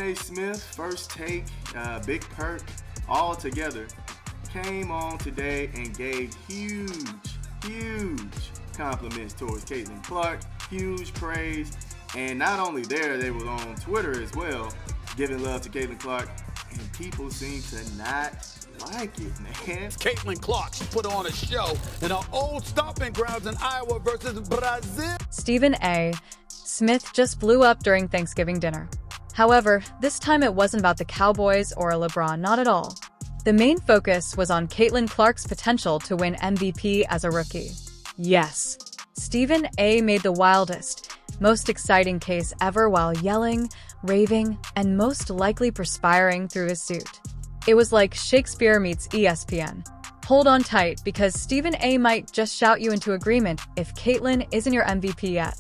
A. Smith, First Take, Big Perk, all together came on today and gave huge compliments towards Caitlin Clark, huge praise, and not only there, they were on Twitter as well, giving love to Caitlin Clark, and people seem to not like it, man. Caitlin Clark, she put on a show in her old stomping grounds in Iowa versus Brazil. Stephen A. Smith just blew up during Thanksgiving dinner. However, this time it wasn't about the Cowboys or LeBron, not at all. The main focus was on Caitlin Clark's potential to win MVP as a rookie. Yes, Stephen A. made the wildest, most exciting case ever while yelling, raving, and most likely perspiring through his suit. It was like Shakespeare meets ESPN. Hold on tight because Stephen A. might just shout you into agreement if Caitlin isn't your MVP yet.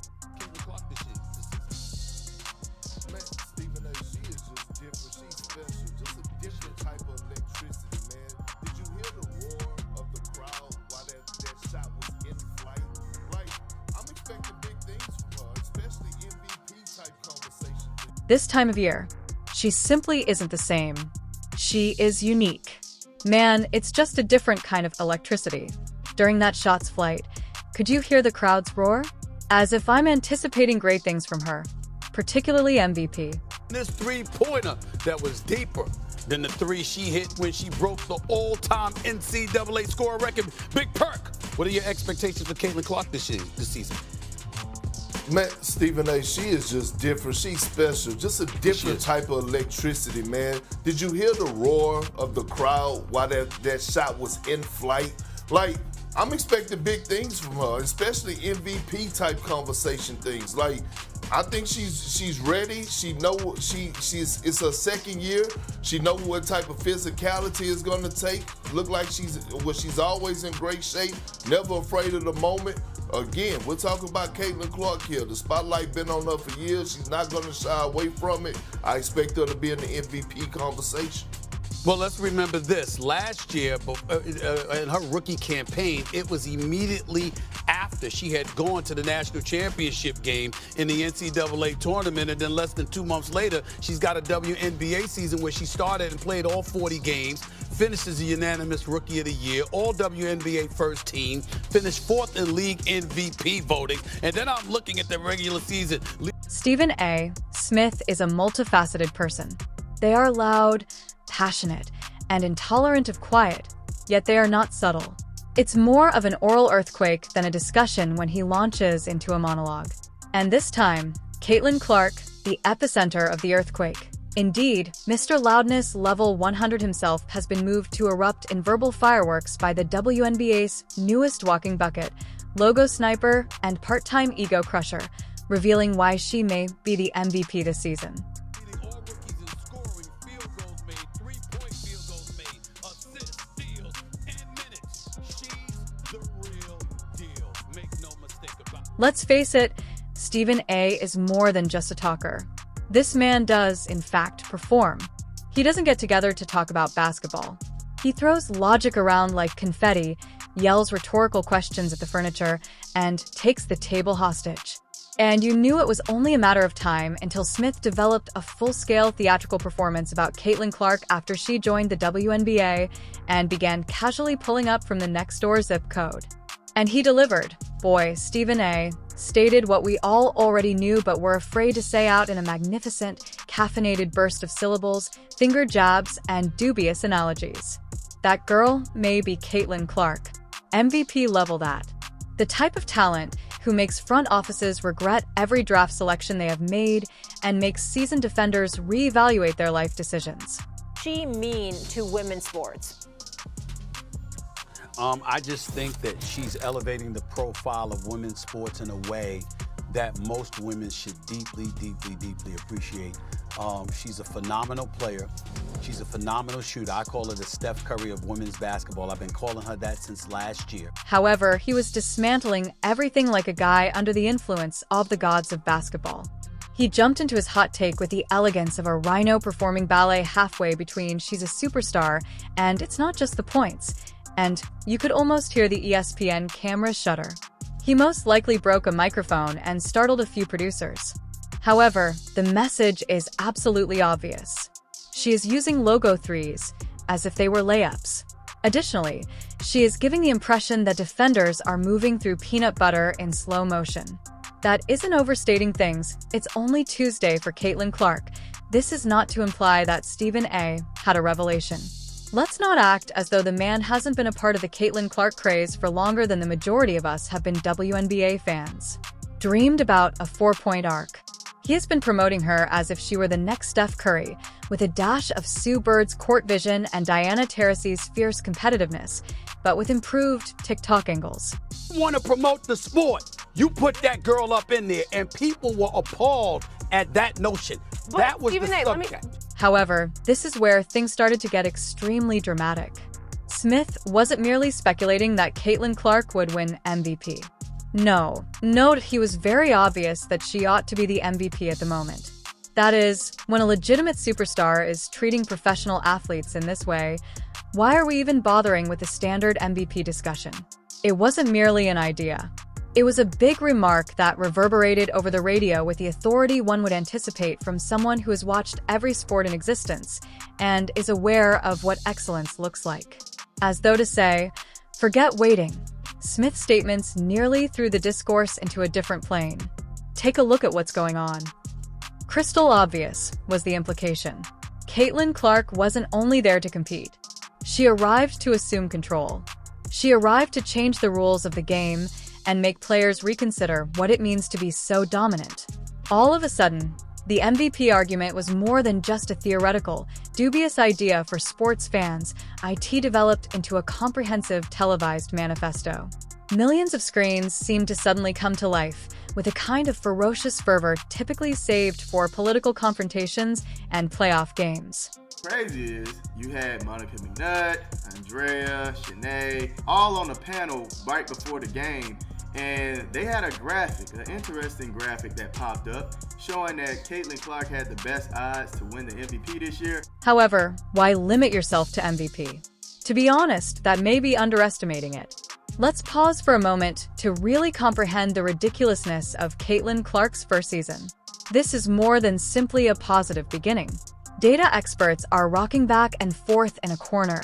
This time of year, she simply isn't the same. She is unique. Man, it's just a different kind of electricity. During that shot's flight, could you hear the crowds roar? As if I'm anticipating great things from her, particularly MVP. This three-pointer that was deeper than the three she hit when she broke the all-time NCAA scorer record. Big Perk. What are your expectations for Caitlin Clark this season? Man, Stephen A., she is just different. She's special. Just a different type of electricity, man. Did you hear the roar of the crowd while that shot was in flight? Like, I'm expecting big things from her, especially MVP type conversation things. Like, I think she's ready. She know it's her second year. She know what type of physicality is going to take. Look like she's always in great shape, never afraid of the moment. Again, we're talking about Caitlin Clark here. The spotlight been on her for years. She's not going to shy away from it. I expect her to be in the MVP conversation. Well, let's remember this. Last year, in her rookie campaign, it was immediately after she had gone to the national championship game in the NCAA tournament, and then less than 2 months later, she's got a WNBA season where she started and played all 40 games, finishes a unanimous Rookie of the Year, all WNBA first team, finished fourth in league MVP voting, and then I'm looking at the regular season. Stephen A. Smith is a multifaceted person. They are loud, passionate, and intolerant of quiet, yet they are not subtle. It's more of an oral earthquake than a discussion when he launches into a monologue. And this time, Caitlin Clark, the epicenter of the earthquake. Indeed, Mr. Loudness Level 100 himself has been moved to erupt in verbal fireworks by the WNBA's newest walking bucket, logo sniper, and part-time ego crusher, revealing why she may be the MVP this season. Let's face it, Stephen A. is more than just a talker. This man does, in fact, perform. He doesn't get together to talk about basketball. He throws logic around like confetti, yells rhetorical questions at the furniture, and takes the table hostage. And you knew it was only a matter of time until Smith developed a full-scale theatrical performance about Caitlin Clark after she joined the WNBA and began casually pulling up from the next-door zip code. And he delivered. Boy, Stephen A. stated what we all already knew but were afraid to say out in a magnificent, caffeinated burst of syllables, finger jabs, and dubious analogies. That girl may be Caitlin Clark. MVP level that. The type of talent who makes front offices regret every draft selection they have made and makes seasoned defenders reevaluate their life decisions. She mean to women's sports? I just think that she's elevating the profile of women's sports in a way that most women should deeply appreciate. She's a phenomenal player. She's a phenomenal shooter. I call her the Steph Curry of women's basketball. I've been calling her that since last year. However, he was dismantling everything like a guy under the influence of the gods of basketball. He jumped into his hot take with the elegance of a rhino performing ballet halfway between she's a superstar and it's not just the points. And you could almost hear the ESPN camera shudder. He most likely broke a microphone and startled a few producers. However, the message is absolutely obvious. She is using logo threes as if they were layups. Additionally, she is giving the impression that defenders are moving through peanut butter in slow motion. That isn't overstating things. It's only Tuesday for Caitlin Clark. This is not to imply that Stephen A. had a revelation. Let's not act as though the man hasn't been a part of the Caitlin Clark craze for longer than the majority of us have been WNBA fans. Dreamed about a 4-point arc. He has been promoting her as if she were the next Steph Curry, with a dash of Sue Bird's court vision and Diana Taurasi's fierce competitiveness, but with improved TikTok angles. Want to promote the sport. You put that girl up in there, and people were appalled at that notion. But that was Stephen the A., subject. However, this is where things started to get extremely dramatic. Smith wasn't merely speculating that Caitlin Clark would win MVP. No, note he was very obvious that she ought to be the MVP at the moment. That is, when a legitimate superstar is treating professional athletes in this way, why are we even bothering with the standard MVP discussion? It wasn't merely an idea. It was a big remark that reverberated over the radio with the authority one would anticipate from someone who has watched every sport in existence and is aware of what excellence looks like. As though to say, forget waiting. Smith's statements nearly threw the discourse into a different plane. Take a look at what's going on. Crystal obvious was the implication. Caitlin Clark wasn't only there to compete. She arrived to assume control. She arrived to change the rules of the game and make players reconsider what it means to be so dominant. All of a sudden, the MVP argument was more than just a theoretical, dubious idea for sports fans. It developed into a comprehensive televised manifesto. Millions of screens seemed to suddenly come to life, with a kind of ferocious fervor typically saved for political confrontations and playoff games. Crazy is, you had Monica McNutt, Andrea, Shanae, all on the panel right before the game, and they had a graphic, an interesting graphic that popped up, showing that Caitlin Clark had the best odds to win the MVP this year. However, why limit yourself to MVP? To be honest, that may be underestimating it. Let's pause for a moment to really comprehend the ridiculousness of Caitlin Clark's first season. This is more than simply a positive beginning. Data experts are rocking back and forth in a corner,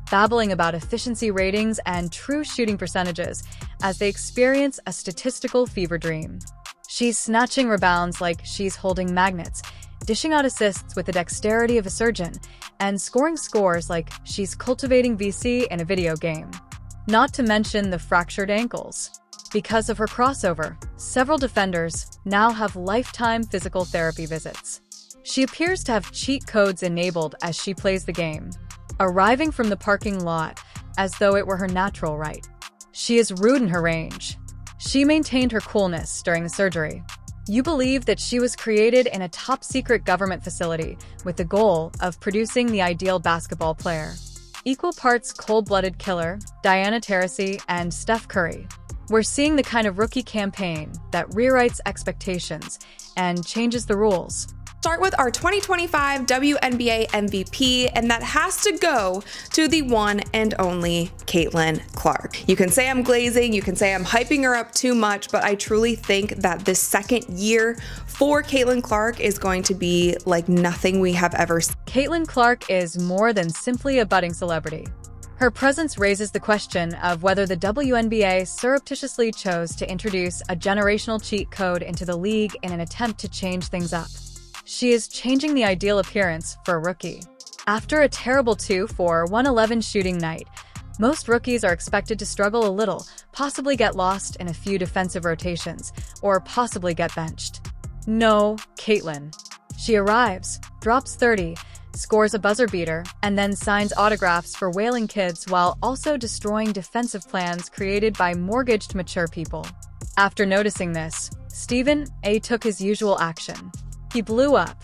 babbling about efficiency ratings and true shooting percentages as they experience a statistical fever dream. She's snatching rebounds like she's holding magnets, dishing out assists with the dexterity of a surgeon, and scoring scores like she's cultivating VC in a video game. Not to mention the fractured ankles. Because of her crossover, several defenders now have lifetime physical therapy visits. She appears to have cheat codes enabled as she plays the game, arriving from the parking lot as though it were her natural right. She is rude in her range. She maintained her coolness during the surgery. You believe that she was created in a top-secret government facility with the goal of producing the ideal basketball player. Equal parts cold-blooded killer, Diana Taurasi, and Steph Curry. We're seeing the kind of rookie campaign that rewrites expectations and changes the rules. Start with our 2025 WNBA MVP, and that has to go to the one and only Caitlin Clark. You can say I'm glazing, you can say I'm hyping her up too much, but I truly think that this second year for Caitlin Clark is going to be like nothing we have ever seen. Caitlin Clark is more than simply a budding celebrity. Her presence raises the question of whether the WNBA surreptitiously chose to introduce a generational cheat code into the league in an attempt to change things up. She is changing the ideal appearance for a rookie. After a terrible 2 for 111 shooting night, most rookies are expected to struggle a little, possibly get lost in a few defensive rotations, or possibly get benched. No, Caitlin. She arrives, drops 30, scores a buzzer beater, and then signs autographs for wailing kids while also destroying defensive plans created by mortgaged mature people. After noticing this, Stephen A. took his usual action. He blew up.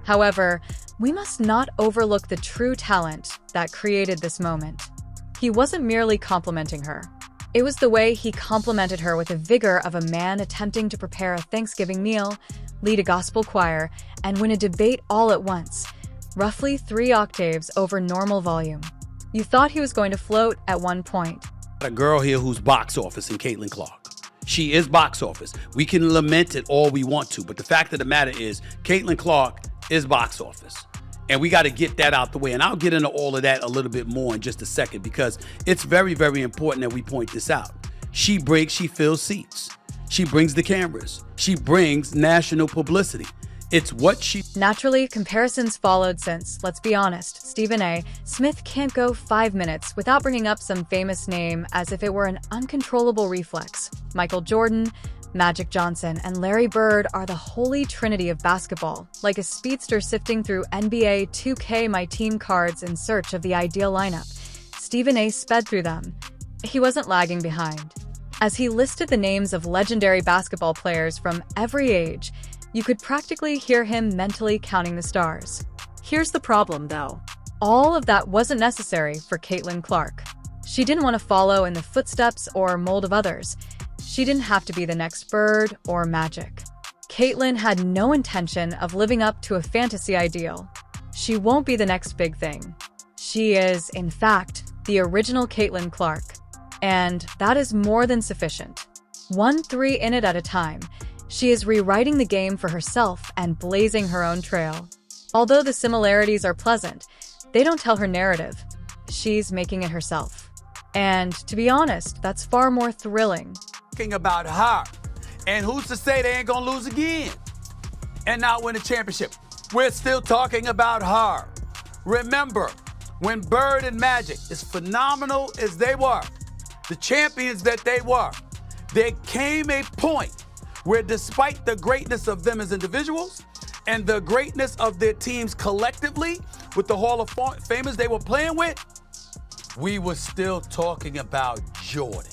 However, we must not overlook the true talent that created this moment. He wasn't merely complimenting her. It was the way he complimented her with the vigor of a man attempting to prepare a Thanksgiving meal, lead a gospel choir, and win a debate all at once, roughly 3 octaves over normal volume. You thought he was going to float at one point. A girl here who's box office in Caitlin Clark. She is box office. We can lament it all we want to, but the fact of the matter is Caitlin Clark is box office. And we got to get that out the way. And I'll get into all of that a little bit more in just a second because it's very, very important that we point this out. She fills seats. She brings the cameras. She brings national publicity. It's what she... Naturally, comparisons followed since, let's be honest, Stephen A. Smith can't go 5 minutes without bringing up some famous name as if it were an uncontrollable reflex. Michael Jordan, Magic Johnson, and Larry Bird are the holy trinity of basketball, like a speedster sifting through NBA 2K My Team cards in search of the ideal lineup. Stephen A. sped through them. He wasn't lagging behind. As he listed the names of legendary basketball players from every age, you could practically hear him mentally counting the stars. Here's the problem, though. All of that wasn't necessary for Caitlin Clark. She didn't want to follow in the footsteps or mold of others. She didn't have to be the next Bird or Magic. Caitlin had no intention of living up to a fantasy ideal. She won't be the next big thing. She is, in fact, the original Caitlin Clark. And that is more than sufficient. 1-3 in it at a time, she is rewriting the game for herself and blazing her own trail. Although the similarities are pleasant, they don't tell her narrative. She's making it herself. And to be honest, that's far more thrilling. Talking about her. And who's to say they ain't gonna lose again and not win a championship? We're still talking about her. Remember, when Bird and Magic, as phenomenal as they were, the champions that they were, there came a point where despite the greatness of them as individuals and the greatness of their teams collectively with the Hall of Famers they were playing with, we were still talking about Jordan.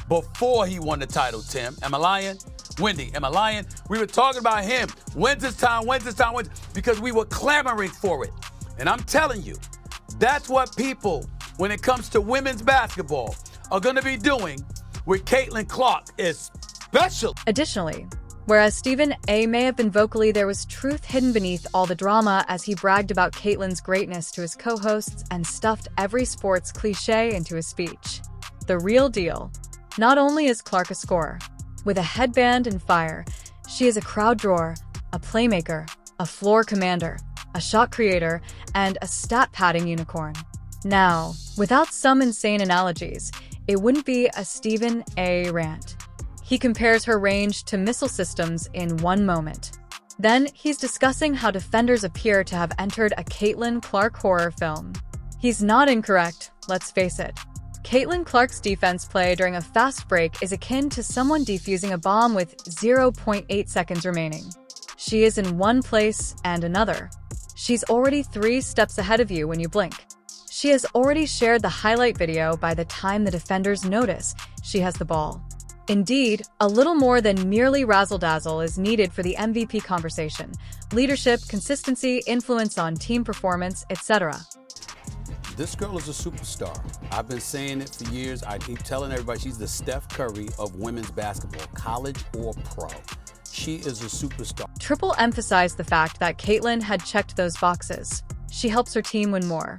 Before he won the title, Tim, am I lying? Wendy, am I lying? We were talking about him. When's this time? Because we were clamoring for it. And I'm telling you, that's what people, when it comes to women's basketball, are going to be doing with Caitlin Clark, especially. Additionally, whereas Stephen A. may have been vocally, there was truth hidden beneath all the drama as he bragged about Caitlin's greatness to his co-hosts and stuffed every sports cliche into his speech. The real deal. Not only is Clark a scorer, with a headband and fire, she is a crowd drawer, a playmaker, a floor commander, a shot creator, and a stat-padding unicorn. Now, without some insane analogies, it wouldn't be a Stephen A. rant. He compares her range to missile systems in one moment. Then he's discussing how defenders appear to have entered a Caitlin Clark horror film. He's not incorrect, let's face it. Caitlin Clark's defense play during a fast break is akin to someone defusing a bomb with 0.8 seconds remaining. She is in one place and another. She's already 3 steps ahead of you when you blink. She has already shared the highlight video by the time the defenders notice she has the ball. Indeed, a little more than merely razzle-dazzle is needed for the MVP conversation. Leadership, consistency, influence on team performance, etc. This girl is a superstar. I've been saying it for years. I keep telling everybody she's the Steph Curry of women's basketball, college or pro. She is a superstar. Triple emphasized the fact that Caitlin had checked those boxes. She helps her team win more.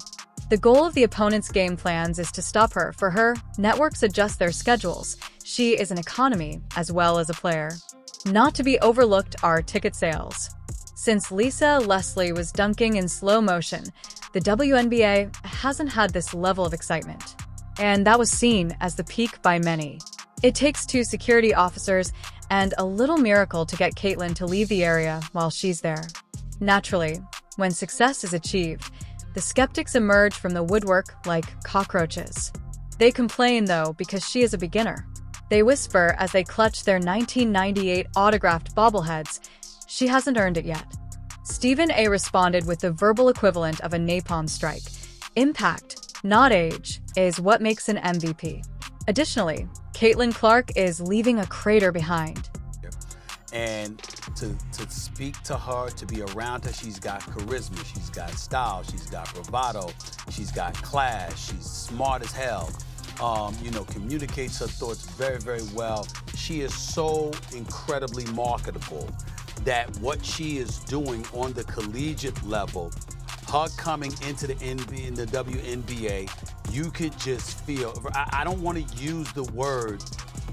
The goal of the opponent's game plans is to stop her. For her, networks adjust their schedules. She is an economy as well as a player. Not to be overlooked are ticket sales. Since Lisa Leslie was dunking in slow motion, the WNBA hasn't had this level of excitement. And that was seen as the peak by many. It takes 2 security officers and a little miracle to get Caitlin to leave the area while she's there. Naturally, when success is achieved, the skeptics emerge from the woodwork like cockroaches. They complain, though, because she is a beginner. They whisper as they clutch their 1998 autographed bobbleheads, she hasn't earned it yet. Stephen A. responded with the verbal equivalent of a napalm strike. Impact, not age, is what makes an MVP. Additionally, Caitlin Clark is leaving a crater behind. And to speak to her, to be around her, she's got charisma, she's got style, she's got bravado, she's got class, she's smart as hell. Communicates her thoughts very, very well. She is so incredibly marketable that what she is doing on the collegiate level, her coming into the WNBA, you could just feel, I don't want to use the word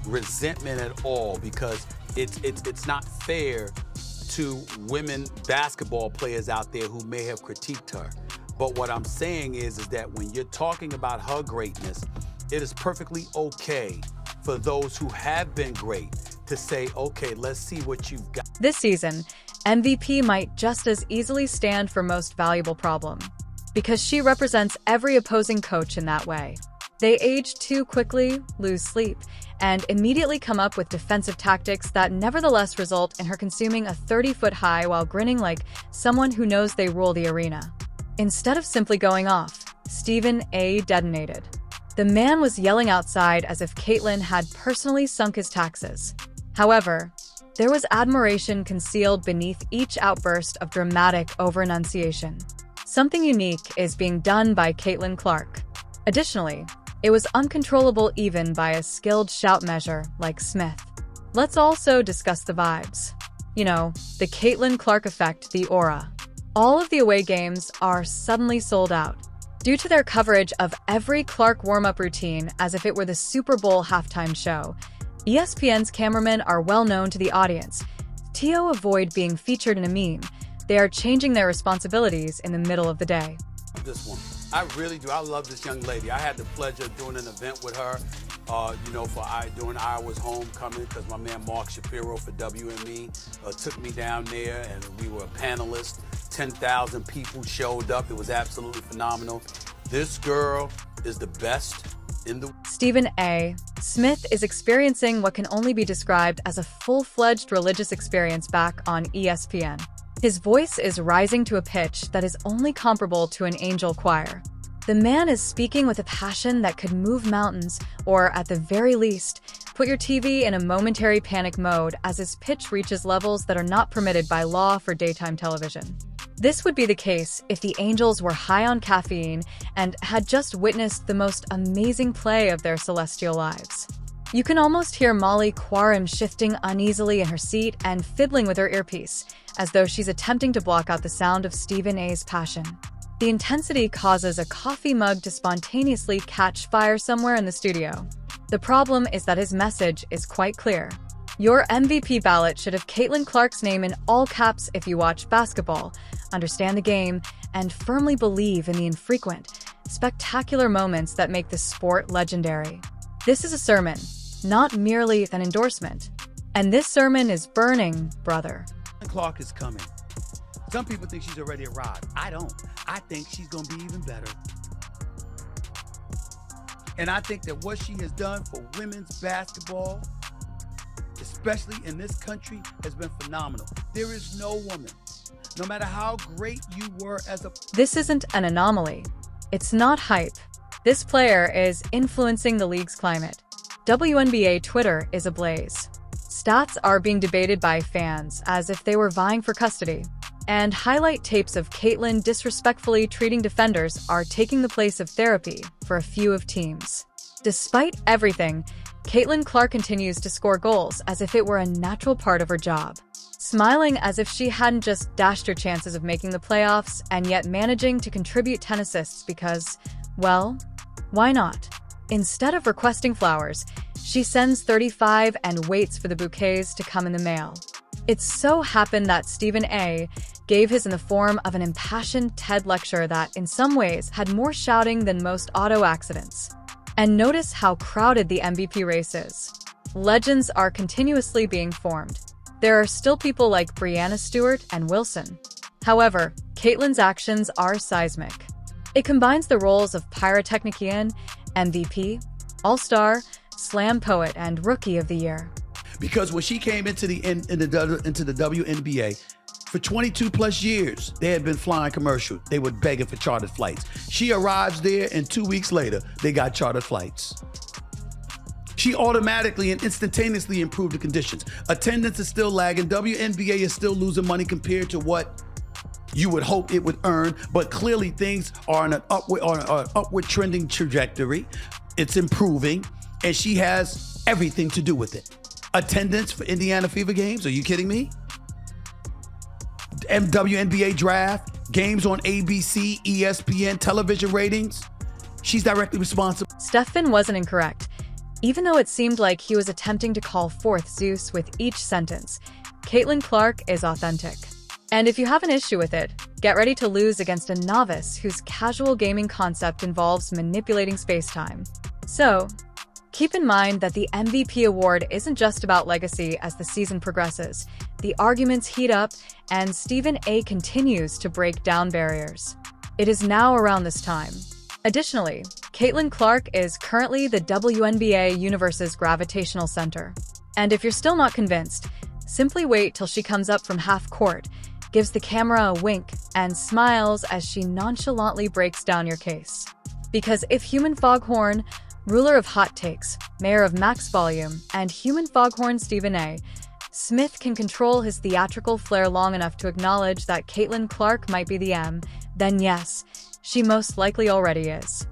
resentment at all, because it's not fair to women basketball players out there who may have critiqued her. But what I'm saying is that when you're talking about her greatness, it is perfectly okay for those who have been great to say, okay, let's see what you've got. This season, MVP might just as easily stand for most valuable problem, because she represents every opposing coach in that way. They age too quickly, lose sleep, and immediately come up with defensive tactics that nevertheless result in her consuming a 30-foot high while grinning like someone who knows they rule the arena. Instead of simply going off, Stephen A. detonated. The man was yelling outside as if Caitlyn had personally sunk his taxes. However, there was admiration concealed beneath each outburst of dramatic over-enunciation. Something unique is being done by Caitlyn Clark. Additionally, it was uncontrollable even by a skilled shout measure like Smith. Let's also discuss the vibes. You know, the Caitlyn Clark effect, the aura. All of the away games are suddenly sold out. Due to their coverage of every Clark warm-up routine as if it were the Super Bowl halftime show, ESPN's cameramen are well known to the audience. To avoid being featured in a meme, they are changing their responsibilities in the middle of the day. This one, I really do. I love this young lady. I had the pleasure of doing an event with her, during Iowa's homecoming, because my man Mark Shapiro for WNBA took me down there, and we were a panelist. 10,000 people showed up. It was absolutely phenomenal. This girl is the best in the... Stephen A. Smith is experiencing what can only be described as a full-fledged religious experience back on ESPN. His voice is rising to a pitch that is only comparable to an angel choir. The man is speaking with a passion that could move mountains, or at the very least, put your TV in a momentary panic mode as his pitch reaches levels that are not permitted by law for daytime television. This would be the case if the Angels were high on caffeine and had just witnessed the most amazing play of their celestial lives. You can almost hear Molly Quarham shifting uneasily in her seat and fiddling with her earpiece, as though she's attempting to block out the sound of Stephen A.'s passion. The intensity causes a coffee mug to spontaneously catch fire somewhere in the studio. The problem is that his message is quite clear. Your MVP ballot should have Caitlyn Clark's name in all caps if you watch basketball, understand the game, and firmly believe in the infrequent, spectacular moments that make the sport legendary. This is a sermon, not merely an endorsement. And this sermon is burning, brother. Clark is coming. Some people think she's already arrived. I don't. I think she's going to be even better. And I think that what she has done for women's basketball, especially in this country, has been phenomenal. There is no woman, no matter how great you were as a... This isn't an anomaly. It's not hype. This player is influencing the league's climate. WNBA Twitter is ablaze. Stats are being debated by fans as if they were vying for custody. And highlight tapes of Caitlyn disrespectfully treating defenders are taking the place of therapy for a few of teams. Despite everything, Caitlyn Clark continues to score goals as if it were a natural part of her job. Smiling as if she hadn't just dashed her chances of making the playoffs and yet managing to contribute 10 assists because, well, why not? Instead of requesting flowers, she sends 35 and waits for the bouquets to come in the mail. It so happened that Stephen A. gave his in the form of an impassioned TED lecture that, in some ways, had more shouting than most auto accidents. And notice how crowded the MVP race is. Legends are continuously being formed. There are still people like Breanna Stewart and Wilson. However, Caitlyn's actions are seismic. It combines the roles of pyrotechnician, MVP, All-Star, Slam Poet, and Rookie of the Year. Because when she came into the WNBA, for 22 plus years, they had been flying commercial. They were begging for chartered flights. She arrives there, and 2 weeks later, they got chartered flights. She automatically and instantaneously improved the conditions. Attendance is still lagging. WNBA is still losing money compared to what you would hope it would earn, but clearly things are on an upward trending trajectory. It's improving, and she has everything to do with it. Attendance for Indiana Fever games? Are you kidding me? WNBA draft, games on ABC, ESPN, television ratings. She's directly responsible. Stefan wasn't incorrect. Even though it seemed like he was attempting to call forth Zeus with each sentence, Caitlin Clark is authentic. And if you have an issue with it, get ready to lose against a novice whose casual gaming concept involves manipulating space-time. So, keep in mind that the MVP award isn't just about legacy as the season progresses. The arguments heat up, and Stephen A continues to break down barriers. It is now around this time. Additionally, Caitlin Clark is currently the WNBA universe's gravitational center. And if you're still not convinced, simply wait till she comes up from half court, gives the camera a wink, and smiles as she nonchalantly breaks down your case. Because if Human Foghorn, ruler of hot takes, mayor of Max Volume, and Human Foghorn Stephen A. Smith can control his theatrical flair long enough to acknowledge that Caitlin Clark might be the M, then yes, she most likely already is.